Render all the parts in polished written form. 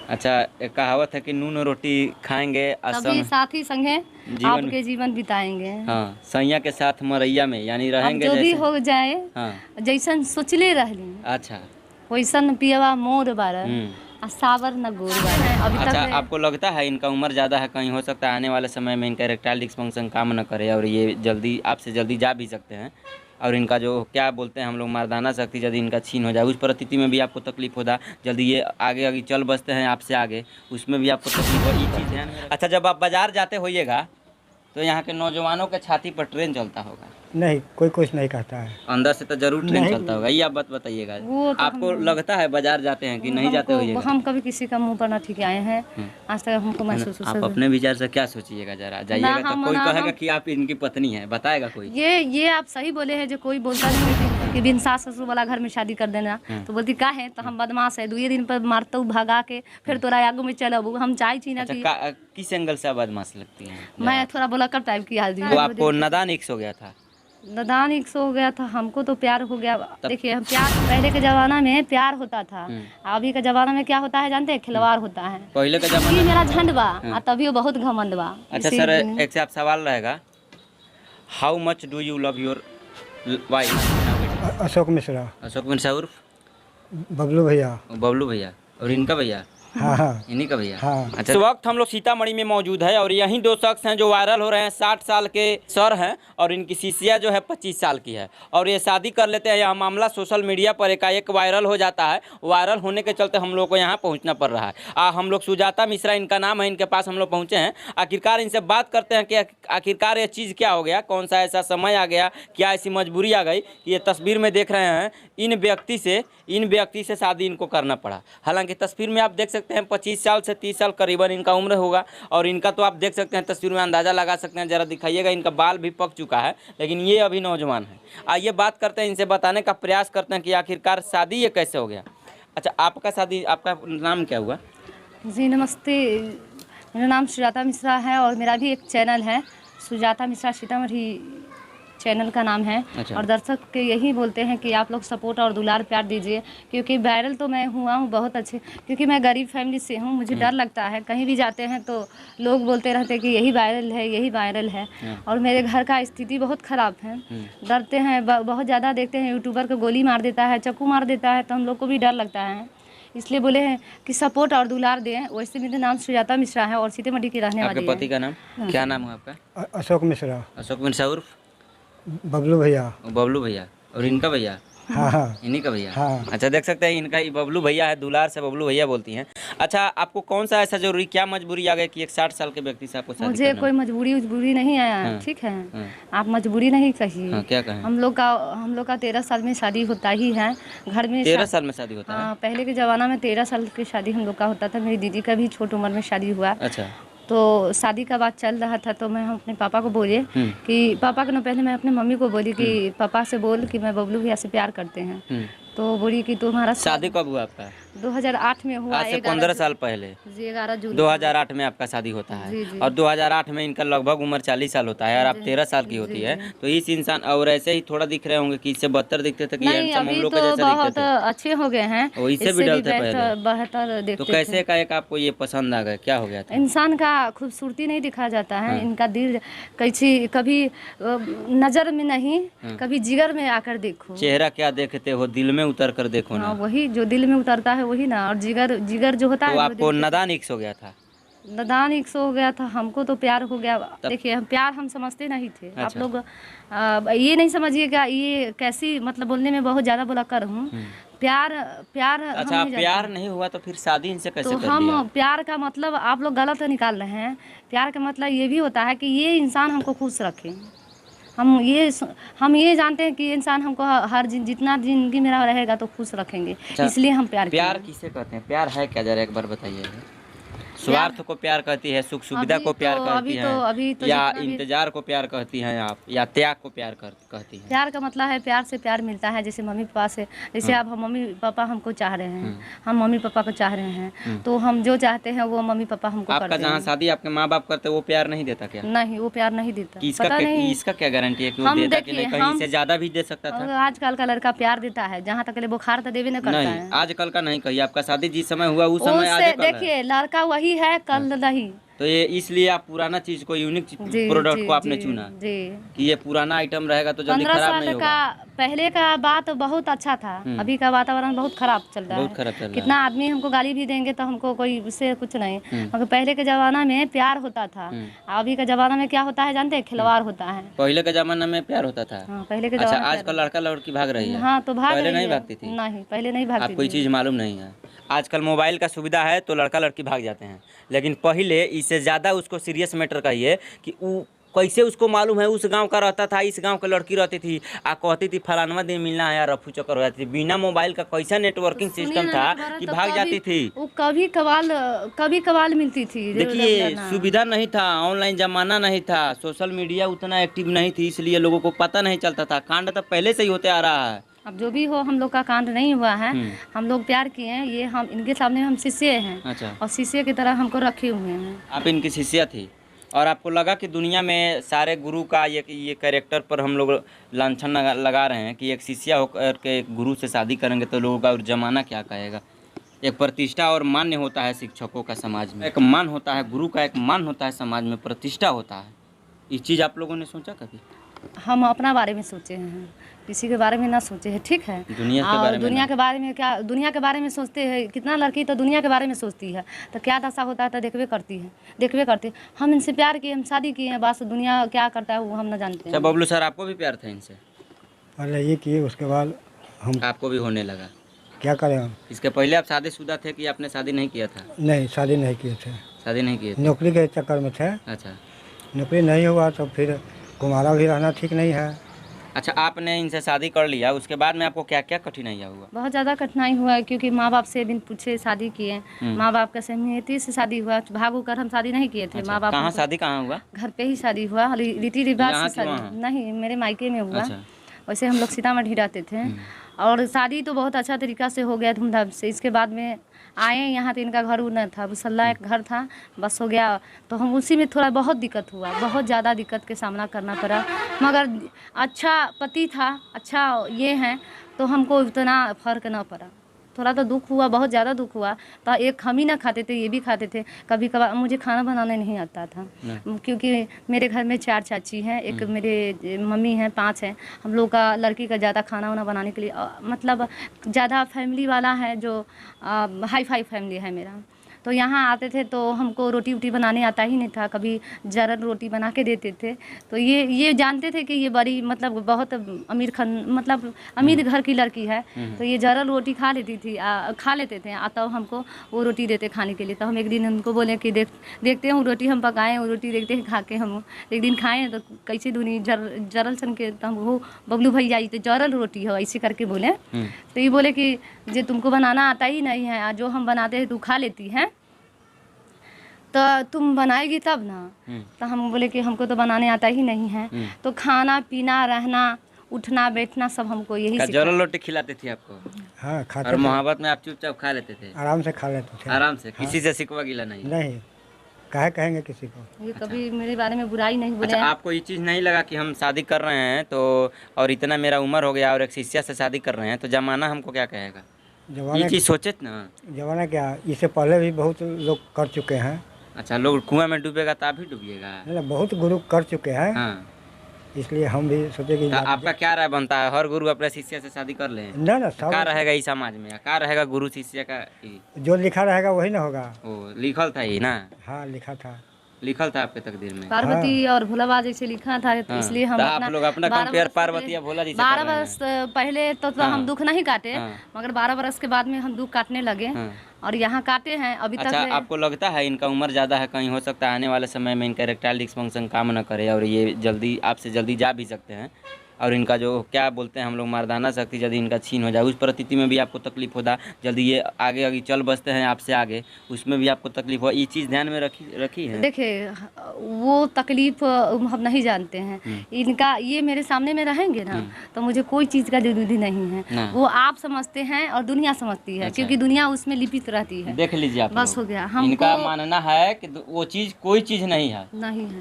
अच्छा, एक कहावत है कि नून रोटी खाएंगे तभी साथी संगे जीवन आपके जीवन बिताएंगे। हाँ, सैया के साथ मरैया में, यानी अब रहेंगे जो भी जैसे। हो जाए हाँ, जैसन सोचले रहली अच्छा। वैसन पियवा मोर बारन आ सावर न गोर बारन। अभी तक अच्छा, आपको लगता है इनका उम्र ज़्यादा है, कहीं हो सकता है आने वाले समय में इनका इरेक्टाइल डिस्फंक्शन काम न करे और ये जल्दी आपसे जल्दी जा भी सकते हैं, और इनका जो क्या बोलते हैं हम लोग मर्दाना शक्ति यदि इनका छीन हो जाए, उस परिस्थिति में भी आपको तकलीफ होता, जल्दी ये आगे आगे चल बसते हैं आपसे आगे, उसमें भी आपको तकलीफ हो, ये चीज़ ध्यान में अच्छा, जब आप बाजार जाते होइएगा तो यहाँ के नौजवानों के छाती पर ट्रेन चलता होगा? नहीं, कोई कुछ नहीं कहता है। अंदर से तो जरूर ट्रेन नहीं। चलता होगा, ये आप बात बताइएगा। वो तो आपको लगता है बाजार जाते हैं कि नहीं जाते होइएगा? हम कभी किसी का मुंह पर न ठीक आए हैं, आज तक हमको महसूस हो आप अपने विचार से क्या सोचिएगा, जरा जाइएगा तो कोई कहेगा कि आप इनकी पत्नी है, बताएगा कोई? ये आप सही बोले हैं, जो कोई बोलता नहीं कि बिन सास ससुर वाला घर में शादी कर देना, तो बोलती का है तो हम बदमाश है, 2 दिन पर मारते भगा के फिर तोरा आगू में चलब, हम चाहे छी ना कि किस एंगल से बदमाश लगती है? मैं थोड़ा बोलकर टाइप की आदमी। तो आपको नादान इक्स हो गया था? नादान इक्स हो गया था, हमको तो प्यार हो गया। देखिए, हम प्यार पहले के जमाना में प्यार होता था, अभी के जमाना में क्या होता है जानते हैं? खिलवाड़ होता है। पहले के जमाना में मेरा झंड बा तभी वो बहुत घमंड बा। अच्छा सर, एक से आप सवाल रहेगा, how much do you love your wife? Ashok Mishra. Ashok Mishra उर्फ बबलू भैया। बबलू भैया, और इनका भैया? हाँ हाँ, इन्हीं का भैया। हाँ। अच्छा, इस वक्त हम लोग सीतामढ़ी में मौजूद है और यहीं 2 शख्स हैं जो वायरल हो रहे हैं। 60 साल के सर हैं और इनकी शिष्या जो है 25 साल की है, और ये शादी कर लेते हैं। यह मामला सोशल मीडिया पर एकाएक वायरल हो जाता है। वायरल होने के चलते हम लोग को यहाँ पहुँचना पड़ रहा है। हम लोग सुजाता मिश्रा इनका नाम है, इनके पास हम लोग पहुँचे हैं। आखिरकार इनसे बात करते हैं कि आखिरकार ये चीज़ क्या हो गया, कौन सा ऐसा समय आ गया, क्या ऐसी मजबूरी आ गई कि ये तस्वीर में देख रहे हैं इन व्यक्ति से शादी इनको करना पड़ा। हालांकि तस्वीर में आप देख सकते हैं 25 साल से 30 साल करीबन इनका उम्र होगा, और इनका तो आप देख सकते हैं तस्वीर में, अंदाज़ा लगा सकते हैं। ज़रा दिखाइएगा, इनका बाल भी पक चुका है, लेकिन ये अभी नौजवान है। आइए बात करते हैं, इनसे बताने का प्रयास करते हैं कि आखिरकार शादी ये कैसे हो गया। अच्छा, आपका शादी, आपका नाम क्या हुआ? जी नमस्ते, मेरा नाम सुजाता मिश्रा है और मेरा भी एक चैनल है, सुजाता मिश्रा सीतामढ़ी चैनल का नाम है। अच्छा। और दर्शक के यही बोलते हैं कि आप लोग सपोर्ट और दुलार प्यार दीजिए, क्योंकि वायरल तो मैं हुआ हूँ बहुत अच्छे, क्योंकि मैं गरीब फैमिली से हूँ। मुझे डर लगता है, कहीं भी जाते हैं तो लोग बोलते रहते हैं कि यही वायरल है, यही वायरल है। और मेरे घर का स्थिति बहुत ख़राब है, डरते हैं बहुत ज़्यादा। देखते हैं यूट्यूबर को गोली मार देता है, चाकू मार देता है, तो हम लोग को भी डर लगता है, इसलिए बोले हैं कि सपोर्ट और दुलार दें। वैसे मेरा नाम सुजाता मिश्रा है और सीतामढ़ी की रहने वाली है। आपके पति का नाम क्या नाम है आपका? अशोक मिश्रा। अशोक मिश्रा उर्फ बबलू भैया। बबलू भैया, और इनका भैया? हाँ हाँ, इन्हीं का भैया। हाँ। अच्छा, देख सकते हैं इनका ही बबलू भैया है, दुलार से बबलू भैया बोलती हैं। अच्छा, आपको कौन सा ऐसा जरूरी, क्या मजबूरी आ गई कि एक 60 साल के व्यक्ति से आपको शादी मुझे करना? कोई मजबूरी नहीं आया। ठीक है, आप मजबूरी नहीं कहिए। क्या कहें? हम लोग का 13 साल में शादी होता ही है घर में। 13 साल में शादी होता है? पहले के ज़माना में 13 साल की शादी हम लोग का होता था। मेरी दीदी का भी छोटी उम्र में शादी हुआ। अच्छा। तो शादी का बात चल रहा था, तो मैं अपने पापा को बोले कि पापा को ना, पहले मैं अपने मम्मी को बोली कि पापा से बोल कि मैं बबलू भैया से प्यार करते हैं। तो बोली कि तुम्हारा शादी कब हुआ आपका? 2008 में हुआ। आज से 15 साल पहले जी, 11 जून 2008 में आपका शादी होता है। जी, जी। और 2008 में इनका लगभग उम्र 40 साल होता है और आप 13 साल की होती है। तो इस इंसान, और ऐसे ही थोड़ा दिख रहे होंगे कि इससे 72 दिखते थे कि नहीं, अभी तो बहुत अच्छे हो गए हैं, वो इससे भी डलते पहले। बेहतर देखते तो कैसे एकाएक आपको ये पसंद आ गया, क्या हो गया था? इंसान का खूबसूरती नहीं दिखा जाता है, इनका दिल कभी नजर में नहीं, कभी जिगर में आकर देखो। चेहरा क्या देखते हो, दिल में उतर कर देखो ना। वही जो दिल में उतरता है वही ना, और जिगर जो होता है। तो आपको नादान इक्स हो गया था? नादान इक्स हो गया था, हमको तो प्यार हो गया। देखिए, हम प्यार हम समझते नहीं थे। अच्छा। आप लोग ये नहीं समझिएगा, ये कैसी मतलब बोलने में बहुत ज़्यादा बोला कर हूँ। प्यार अच्छा, प्यार नहीं हुआ तो फिर शादी इनसे कैसे तो कर हम लिया? प्यार का मतलब आप लोग गलत निकाल रहे हैं। प्यार का मतलब ये भी होता है कि ये इंसान हमको खुश रखे। हम ये जानते हैं कि ये इंसान हमको हर जितना जिंदगी मेरा रहेगा तो खुश रखेंगे। अच्छा, इसलिए हम प्यार किसे कहते हैं, प्यार है क्या, जरा एक बार बताइए। स्वार्थ को प्यार कहती है, सुख सुविधा को प्यार कहती है, अभी तो या जितना भी- इंतजार को प्यार कहती हैं आप, या त्याग को प्यार कहती हैं? प्यार का मतलब है प्यार से प्यार मिलता है। जैसे मम्मी पापा से, जैसे आप मम्मी पापा हमको चाह रहे हैं, हम मम्मी पापा को चाह रहे हैं, तो हम जो चाहते हैं वो मम्मी पापा हमको आपका करते जहाँ हैं। शादी आपके माँ बाप करते वो प्यार नहीं देता क्या? नहीं, वो प्यार नहीं देता। कि पता नहीं, इसका क्या गारंटी है कि वो हम देता कि नहीं? देखिए, कहीं हम- से ज्यादा भी दे सकता और था। आजकल का लड़का प्यार देता है, जहाँ तक ले बुखार तो देवे न करता नहीं, है। आजकल का नहीं कहिए, आपका शादी जिस समय हुआ उस समय आज उससे कल है। देखिए लड़का वही है, कल नहीं। तो ये इसलिए आप पुराना चीज को, यूनिक जी प्रोडक्ट जी को आपने जी, चुना जी। कि ये पुराना आइटम रहेगा तो जल्दी 15 खराब साल नहीं का होगा। पहले का बात बहुत अच्छा था, अभी का वातावरण बहुत खराब चल रहा बहुत है। खराब चल रहा कितना आदमी हमको गाली भी देंगे तो हमको कोई उससे कुछ नहीं, मगर पहले के जमाना में प्यार होता था। अभी के जमाना में क्या होता है जानते हैं? खिलवाड़ होता है। पहले के जमाने में प्यार होता था। हाँ, पहले के अच्छा, जमाना में आजकल लड़का लड़की भाग रही है। हाँ, तो भाग पहले रही नहीं है। भागती थी? नहीं, पहले नहीं भागती आपको ये थी। चीज़ मालूम नहीं है। आजकल मोबाइल का सुविधा है तो लड़का लड़की भाग जाते हैं, लेकिन पहले इससे ज़्यादा उसको सीरियस मैटर कहिए कि वो कैसे उसको मालूम है उस गांव का रहता था, इस गांव की लड़की रहती थी, आ कहती थी फलानवा दिन मिलना है, रफू चक्कर हो जाती थी। बिना मोबाइल का कैसा नेटवर्किंग सिस्टम था कि भाग जाती थी। वो कभी कभाल मिलती थी। देखिए, सुविधा नहीं था, ऑनलाइन जमाना नहीं था, सोशल मीडिया उतना एक्टिव नहीं थी, इसलिए लोगों को पता नहीं चलता था। कांड तो पहले से ही होते आ रहा है। अब जो भी हो, हम लोग का कांड नहीं हुआ है। हम लोग प्यार किए हैं, ये हम इनके सामने हम शिष्य हैं। अच्छा, और शिष्य की तरह हमको रखे हुए हैं। आप इनकी शिष्या थी और आपको लगा कि दुनिया में सारे गुरु का ये कैरेक्टर पर हम लोग लांछन लगा रहे हैं कि एक शिष्या होकर के एक गुरु से शादी करेंगे तो लोगों का और जमाना क्या कहेगा। एक प्रतिष्ठा और मान्य होता है शिक्षकों का समाज में, एक मान होता है गुरु का, एक मान होता है समाज में, प्रतिष्ठा होता है। ये चीज़ आप लोगों ने सोचा कभी? हम अपना बारे में सोचे हैं, किसी के बारे में ना सोचे हैं, ठीक है। दुनिया के और बारे में दुनिया ना। के बारे में क्या, दुनिया के बारे में सोचते हैं। कितना लड़की तो दुनिया के बारे में सोचती है, तो क्या दशा होता है तो देखबे करती है। हम इनसे प्यार किए, हम शादी किए हैं, बस दुनिया क्या करता है वो हम ना जानते अच्छा हैं। बबलू सर, आपको भी प्यार था इनसे? पहले ये किए, उसके बाद हम आपको भी होने लगा? क्या करें हम? इसके पहले आप शादीशुदा थे कि आपने शादी नहीं किया था? नहीं, शादी नहीं किए थे, शादी नहीं किए थे। नौकरी के चक्कर में थे। अच्छा नौकरी नहीं हुआ तो फिर कुमारा भी रहना ठीक नहीं है। अच्छा, आपने इनसे शादी कर लिया, उसके बाद में आपको क्या क्या कठिनाइयाँ हुआ? बहुत ज़्यादा कठिनाई हुआ है, क्योंकि माँ बाप से बिन पूछे शादी किए। माँ बाप का सहमति से शादी हुआ, भाग होकर हम शादी नहीं किए थे। अच्छा, माँ बाप कहाँ हमको- शादी कहाँ हुआ? घर पे ही शादी हुआ, रीति रिवाज यहाँ से कि शादी वहाँ? नहीं, मेरे मायके में हुआ। अच्छा। वैसे हम लोग सीतामढ़ी रहते थे, और शादी तो बहुत अच्छा तरीका से हो गया, धूमधाम से। इसके बाद में आए यहाँ तो इनका घर न था, मुसल्ला एक घर था, बस हो गया। तो हम उसी में थोड़ा बहुत दिक्कत हुआ, बहुत ज़्यादा दिक्कत के सामना करना पड़ा। मगर अच्छा पति था, अच्छा ये है, तो हमको उतना फर्क ना पड़ा। थोड़ा तो दुख हुआ, बहुत ज़्यादा दुख हुआ। तो एक हम ही ना खाते थे, ये भी खाते थे। कभी कभार मुझे खाना बनाने नहीं आता था, क्योंकि मेरे घर में 4 चाची हैं, एक मेरे मम्मी हैं, 5 हैं। हम लोग का लड़की का ज़्यादा खाना वाना बनाने के लिए मतलब ज़्यादा फैमिली वाला है, जो हाई फाई फैमिली है मेरा। तो यहाँ आते थे तो हमको रोटी वोटी बनाने आता ही नहीं था, कभी जरल रोटी बना के देते थे। तो ये जानते थे कि ये बड़ी मतलब बहुत मतलब अमीर घर की लड़की है, तो ये जरल रोटी खा लेती थी, खा लेते थे। तो हमको वो रोटी देते खाने के लिए। तो हम एक दिन उनको बोले कि देखते हैं वो रोटी हम पकाएं, वो रोटी देखते हैं खा के। हम एक दिन खाएँ तो कैसे दूनी जरल सन के, तो हम वो बबलू भैया ये तो जरल रोटी है ऐसे करके बोले। तो ये बोले कि जो तुमको बनाना आता ही नहीं है, जो हम बनाते हैं तू खा लेती है, तो तुम बनाएगी तब ना। तो हम बोले कि हमको तो बनाने आता ही नहीं है। तो खाना पीना रहना उठना बैठना सब हमको यही जरल रोटी खिलाती थी आपको? हाँ, खाते और थे, मोहब्बत में आप चुपचाप खा लेते थे? आराम से खा लेते थे। आराम से, किसी से शिकवा गिला नहीं? नहीं, काहे कहेंगे किसी को। ये कभी मेरे बारे में बुराई नहीं बोले। अच्छा, आपको ये चीज़ नहीं लगा कि हम शादी कर रहे हैं तो, और इतना मेरा उम्र हो गया और एक शिष्या से शादी कर रहे हैं तो जमाना हमको क्या कहेगा? ये जमाना चीज़ सोचे ना? जमाना क्या, इससे पहले भी बहुत लोग कर चुके हैं। अच्छा, लोग कुआं में डूबेगा तो आप भी डूबिएगा? नहीं, बहुत गुरु कर चुके हैं, हाँ। इसलिए हम भी सोचे कि तो आपका क्या राय बनता है, हर गुरु अपने शिष्य से शादी कर ले? ना ना, क्या सब रहेगा इस समाज में, क्या रहेगा गुरु शिष्य का? जो लिखा रहेगा वही ना होगा। वो लिखल था ही ना? हाँ, लिखा था, लिखल था आपके तकदीर में? पार्वती और भोलाबा जैसे लिखा था, तो इसलिए हम तो आप लोग अपना 12 कंपेयर बरस पार्वती या भोला जी से 12 कर रहे हैं? बरस पहले तो हम दुख नहीं काटे, हाँ। मगर 12 बरस के बाद में हम दुख काटने लगे, हाँ। और यहाँ काटे हैं अभी तक। अच्छा, आपको लगता है इनका उम्र ज़्यादा है, कहीं हो सकता है आने वाले समय में इनका इरेक्टाइल डिस्फंक्शन काम न करे और ये जल्दी आपसे जल्दी जा भी सकते हैं? और इनका जो क्या बोलते हैं हम लोग मर्दाना शक्ति यदि इनका छीन हो जाए, उस परिस्थिति में भी आपको तकलीफ होता, जल्दी ये आगे आगे चल बसते हैं आपसे आगे, उसमें भी आपको तकलीफ हो, ये चीज़ ध्यान में रखी है? देखिए वो तकलीफ हम नहीं जानते हैं, इनका ये मेरे सामने में रहेंगे ना तो मुझे कोई चीज़ का जरूरी नहीं है, वो आप समझते हैं और दुनिया समझती है। अच्छा। क्योंकि दुनिया उसमें लिपित रहती है। देख लीजिए आप बस लोग। हो गया। इनका हमको मानना है कि वो चीज़ कोई चीज़ नहीं है,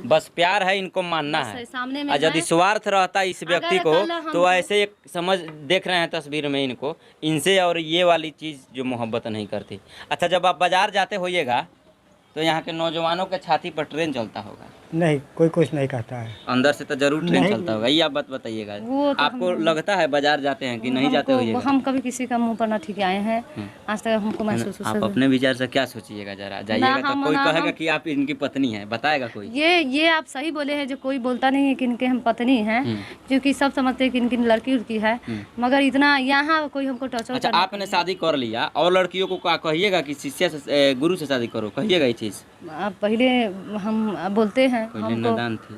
बस प्यार है, इनको मानना बस है। सामने में और यदि है। स्वार्थ रहता इस व्यक्ति अगर को कल हमको- तो ऐसे एक समझ देख रहे हैं तस्वीर में इनको, इनसे और ये वाली चीज़ जो मोहब्बत नहीं करती। अच्छा, जब आप बाजार जाते होइएगा तो यहाँ के नौजवानों के छाती पर ट्रेन चलता होगा? नहीं, कोई कुछ नहीं कहता है। अंदर से तो जरूर ट्रेन नहीं। चलता होगा, ये आप बात बताइएगा। वो तो आपको लगता है बाजार जाते हैं कि नहीं जाते होइएगा? हम कभी किसी का मुंह पर ना ठीक आए हैं, आज तक हमको महसूस हो आप अपने विचार से क्या सोचिएगा, जरा जाइएगा तो कोई कहेगा कि आप इनकी पत्नी है, बताएगा कोई? ये आप सही बोले हैं, जो कोई बोलता नहीं है कि इनके हम पत्नी हैं, क्योंकि सब समझते हैं कि इनकी लड़की उड़की है, मगर इतना यहाँ कोई हमको टच। अच्छा, आपने शादी कर लिया और लड़कियों को क्या कहिएगा कि शिष्य से गुरु से शादी करो, कहिएगा ये चीज़? पहले हम बोलते हैं, पहले नादान थी,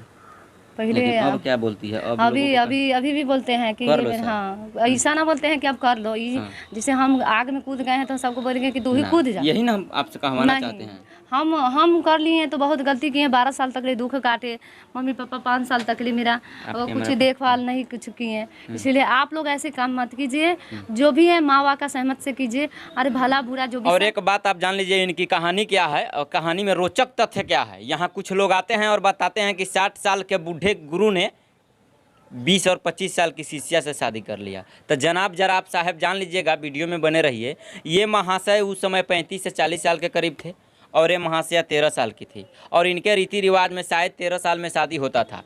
पहले लेकिन अब क्या बोलती है? अब अभी भी बोलते हैं कि हाँ, ऐसा ना बोलते हैं कि अब कर लो ये। जैसे हम आग में कूद गए हैं तो सबको बोलेंगे कि तू ही कूद जा। यही ना हम आपसे कहवाना चाहते हैं। हम कर लिए तो बहुत गलती किए, 12 साल तक ले दुख काटे, मम्मी पापा 5 साल तक ले मेरा कुछ देखभाल नहीं कुछ किए। इसलिए आप लोग ऐसे काम मत कीजिए, जो भी है माँ बाप का सहमत से कीजिए। अरे भला बुरा जो भी। और एक बात आप जान लीजिए, इनकी कहानी क्या है और कहानी में रोचक तथ्य क्या है। यहाँ कुछ लोग आते हैं और बताते हैं कि 60 साल के बूढ़े गुरु ने 20 और 25 साल की शिष्या से शादी कर लिया। तो जनाब जरा आप साहब जान लीजिएगा, वीडियो में बने रहिए। ये महाशय उस समय 35 से 40 साल के करीब थे और ये महाशया 13 साल की थी, और इनके रीति रिवाज में शायद 13 साल में शादी होता था।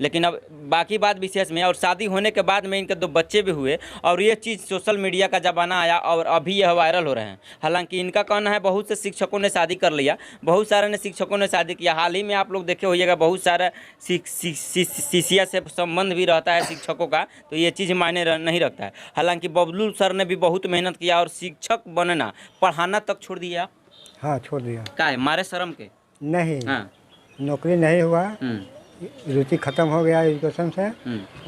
लेकिन अब बाकी बात विशेष में, और शादी होने के बाद में इनके 2 बच्चे भी हुए, और ये चीज़ सोशल मीडिया का ज़माना आया और अभी यह वायरल हो रहे हैं। हालांकि इनका कहना है बहुत से शिक्षकों ने शादी कर लिया, बहुत सारे ने शिक्षकों ने शादी किया। हाल ही में आप लोग देखे होइएगा बहुत सारा शिष्या से संबंध भी रहता है शिक्षकों का, तो ये चीज़ मायने नहीं रखता है। हालांकि बबलू सर ने भी बहुत मेहनत किया और शिक्षक बनना, पढ़ाना तक छोड़ दिया। हाँ, छोड़ दिया। क्या है, मारे शर्म के? नहीं। हाँ। नौकरी नहीं हुआ, रुचि खत्म हो गया एजुकेशन से,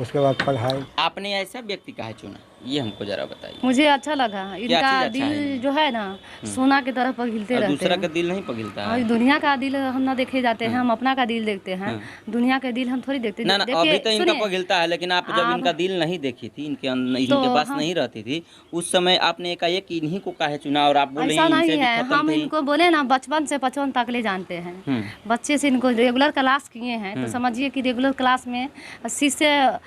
उसके बाद पढ़ाई। आपने ऐसा व्यक्ति काहे चुना, ये हमको जरा बताइए। मुझे अच्छा लगा, इनका दिल जो है ना सोना की तरह पिघलते रहते हैं। दूसरा का दिल नहीं पिघलता है। दुनिया का दिल हम ना देखे जाते हैं, हम अपना का दिल देखते हैं, दुनिया का दिल हम थोड़ी देखते। ना अभी तो इनका पिघलता है, लेकिन आप जब इनका दिल नहीं देखी थी, इनके पास नहीं रहती थी, उस समय आपने एकाएक इन्हीं को काहे चुना? और आप बोले ऐसा नहीं है, हम इनको बोले ना बचपन से 55 तक ले जानते हैं, बच्चे से इनको रेगुलर क्लास किए हैं, तो समझिए कि रेगुलर क्लास में शिष्य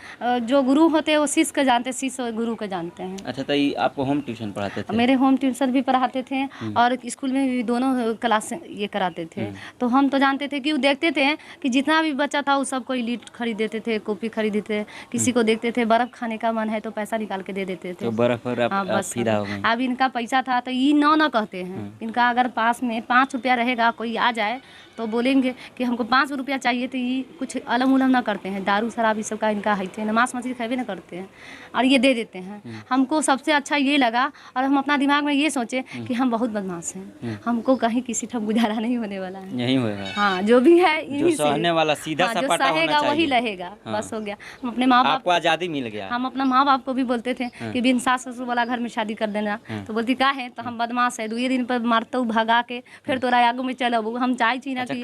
जो गुरु होते हैं वो शिष्य को जानते, शिष्य गुरु को जानते हैं। अच्छा, तो आपको होम ट्यूशन पढ़ाते थे? मेरे होम ट्यूशन भी पढ़ाते थे और स्कूल में भी दोनों क्लास ये कराते थे। तो हम तो जानते थे कि वो देखते थे कि जितना भी बच्चा था वो सबको लीड खरीद देते थे, कॉपी खरीद देते थे, किसी को देखते थे बर्फ खाने का मन है तो पैसा निकाल के दे देते थे, तो बर्फ। बस अब इनका पैसा था तो ये ना कहते हैं। इनका अगर पास में 5 रुपया रहेगा, कोई आ जाए तो बोलेंगे कि हमको 5 रुपया चाहिए, तो ये कुछ अलम उलम ना करते हैं। दारू शराब इस सब का इनका है, नमाज मस्जिद खावे ना करते हैं और ये दे देते हैं। हमको सबसे अच्छा ये लगा, और हम अपना दिमाग में ये सोचे कि हम बहुत बदमाश हैं, हमको कहीं किसी ठग गुजारा नहीं होने वाला है, नहीं होगा। हाँ, जो भी है जो सहने वाला सीधा सपाटा होना चाहिए, वही रहेगा। बस हो गया। हम अपने माँ बाप को आज़ादी मिल गया। हम अपना माँ बाप को भी बोलते थे कि बिन सास ससुर वाला घर में शादी कर देना, तो बोलती का है, तो हम बदमाश है, 2 दिन पर मारते भगा के फिर तोरा आगू में चलो। हम चाहे छी ना कि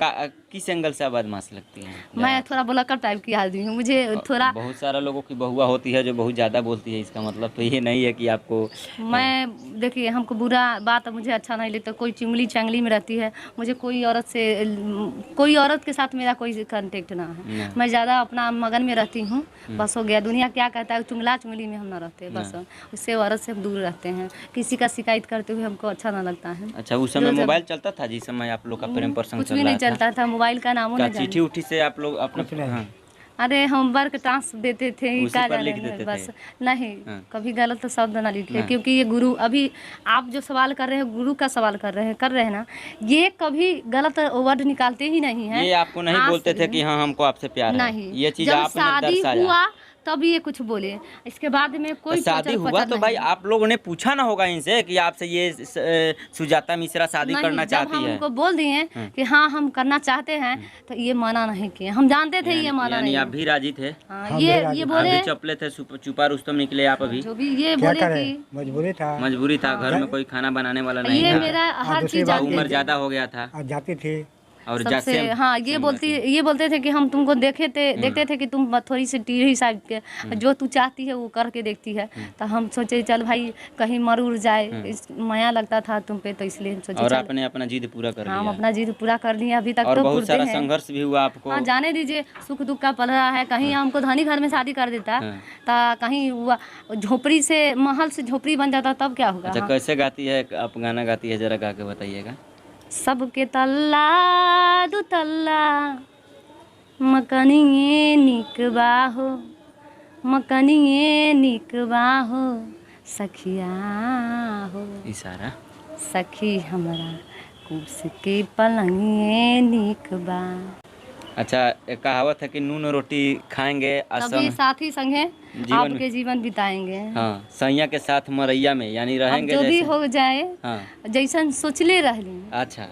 किस एंगल से बदमाश लगती है? मैं थोड़ा बुलक्कड़ टाइप की आदमी हूँ, मुझे थोड़ा। बहुत सारा लोगों की बहुआ होती है जो बहुत ज़्यादा बोलती है, इसका मतलब तो ये नहीं है कि आपको। मैं देखिए, हमको बुरा बात मुझे अच्छा नहीं लगता। कोई चुंगली चंगली में रहती है, मुझे कोई औरत के साथ मेरा कोई कांटेक्ट ना है। मैं ज़्यादा अपना मगन में रहती हूँ, बस हो गया। दुनिया क्या कहता है, चुंगला चुंगली में हम ना रहते, बस उससे औरत से हम दूर रहते हैं। किसी का शिकायत करते हुए हमको अच्छा ना लगता है। अच्छा, उस समय मोबाइल चलता था जिस समय आप लोग का प्रेम प्रसंग कुछ भी नहीं चलता था, मोबाइल का नाम नहीं। चिट्ठी उठी से आप लोग अपने? अरे होमवर्क टास्क देते थे, बस नहीं कभी गलत शब्द ना लिखे, क्योंकि ये गुरु, अभी आप जो सवाल कर रहे हैं गुरु का सवाल कर रहे हैं ना, ये कभी गलत वर्ड निकालते ही नहीं है। ये आपको नहीं बोलते थे कि हाँ हमको आपसे प्यार है? नहीं, ये चीज जब आपने शादी दर्शाया। हुआ तब ये कुछ बोले, इसके बाद में कोई शादी पचर हुआ पचर तो नहीं। भाई आप लोगों ने पूछा ना होगा इनसे कि आपसे ये सुजाता मिश्रा शादी नहीं, करना जब चाहती हम है। उनको बोल दिए कि हाँ हम करना चाहते हैं तो ये मना नहीं किए, हम जानते थे ये मना यानी नहीं। आप भी राजी थे? हाँ, हम ये भी राजी थे। बोले अभी चपले थे, चुपा रुस्तम निकले आप अभी। जो भी ये क्या बोले करें, कि मजबूरी था। मजबूरी था, घर में कोई खाना बनाने वाला नहीं ये था, मेरा हर दूसरी चीज बात जानते उम्र थे। ज्यादा हो गया था आज जाती थी और सबसे सेम हाँ ये बोलते थे कि हम तुमको देखते थे कि तुम थोड़ी सी टीढ़ी साइड के, जो तू चाहती है वो करके देखती है। तो हम सोचे चल भाई कहीं मर उड़ जाए, माया लगता था तुम पे, तो इसलिए हम सोचे और चल आपने अपना जिद पूरा कर हम लिया अपना जिद पूरा कर लिए, अभी तक और तो बहुत पूरते सारा हैं। संघर्ष भी हुआ आपको। हाँ जाने दीजिए, सुख दुख का पल रहा है। कहीं हमको धनी घर में शादी कर देता तो कहीं हुआ झोपड़ी से महल से झोपड़ी बन जाता, तब क्या होगा। अच्छा, हाँ। कैसे गाती है आप, गाना गाती है, जरा गा के बताइएगा। सबके तल्ला दु तल्ला मकनिए निकबा हो, मकनिए निकबा हो, सखिया हो इशारा। सखी हमरा कुर्स के पलंगिए निकबा। अच्छा, एक कहावत है कि नून रोटी खाएंगे तभी साथी संगे जीवन आपके जीवन बिताएंगे। हाँ, सैया के साथ मरैया में, यानी अब रहेंगे जो भी जैसे। हो जाए हाँ, जैसन सोचले रहली अच्छा।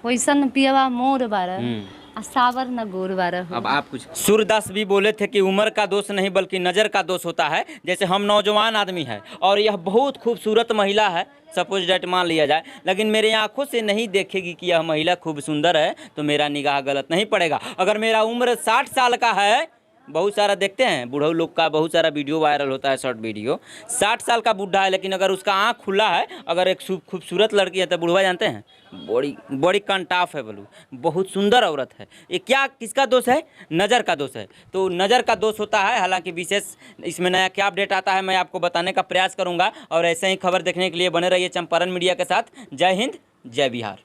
वैसन पियवा मोर बारह हम्म। आ सावर न गोर बारह हो। अब आप कुछ। सूरदास भी बोले थे कि उम्र का दोष नहीं बल्कि नज़र का दोष होता है। जैसे हम नौजवान आदमी है और यह बहुत खूबसूरत महिला है, सपोज डेट मान लिया जाए, लेकिन मेरे आंखों से नहीं देखेगी कि यह महिला खूब सुंदर है तो मेरा निगाह गलत नहीं पड़ेगा। अगर मेरा उम्र 60 साल का है, बहुत सारा देखते हैं बूढ़ों लोग का, बहुत सारा वीडियो वायरल होता है, शॉर्ट वीडियो, 60 साल का बूढ़ा है लेकिन अगर उसका आँख खुला है, अगर एक खूबसूरत लड़की है तो बूढ़वा जानते हैं बड़ी बड़ी कंटाफ है, बोलू बहुत सुंदर औरत है, ये क्या किसका दोष है? नज़र का दोष है। तो नज़र का दोष होता है। हालांकि विशेष इसमें नया क्या अपडेट आता है मैं आपको बताने का प्रयास करूंगा, और ऐसे ही खबर देखने के लिए बने रहिए चंपारण मीडिया के साथ। जय हिंद, जय बिहार।